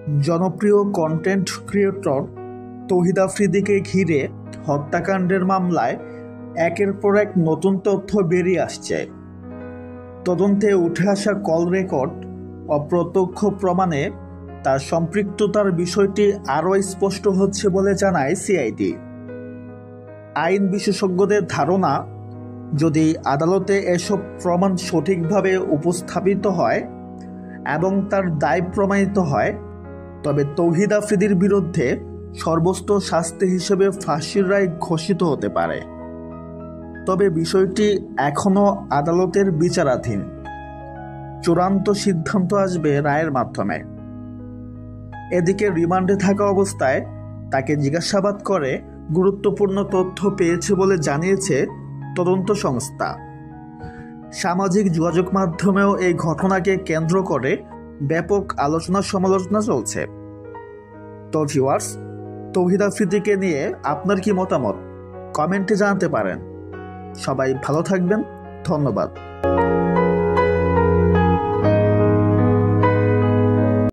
জনপ্রিয় content creator তৌহিদ আফ্রিদিকে ঘিরে হত্যাকাণ্ডের মামলায় একের পর এক নতুন তথ্য বেরিয়ে আসছে। তদন্তে উঠে আসা কল রেকর্ড ও প্রত্যক্ষ প্রমাণে তার সম্পৃক্ততার বিষয়টি আরও স্পষ্ট হচ্ছে বলে জানায় সিআইডি। আইন বিশেষজ্ঞদের ধারণা, যদি আদালতে এসব প্রমাণ সঠিকভাবে উপস্থাপিত হয় এবং তার দায় প্রমাণিত হয়, তবে তৌহিদ আফ্রিদির বিরুদ্ধে সর্বোচ্চ শাস্তি হিসেবে ফাঁসির রায় ঘোষিত হতে পারে। তবে বিষয়টি এখনও আদালতের বিচারাধীন। চূড়ান্ত সিদ্ধান্ত আসবে রায়ের মাধ্যমে। এদিকে রিমান্ডে থাকা অবস্থায় তাকে জিজ্ঞাসাবাদ করে গুরুত্বপূর্ণ তথ্য পেয়েছে বলে জানিয়েছে তদন্ত সংস্থা। সামাজিক যোগাযোগ মাধ্যমেও এই ঘটনাকে কেন্দ্র করে ব্যাপক আলোচনা সমালোচনা চলছে। তো ভিউয়ার্স, তৌহিদ আফ্রিদিকে নিয়ে আপনার কি মতামত কমেন্টে জানাতে পারেন। সবাই ভালো থাকবেন। ধন্যবাদ।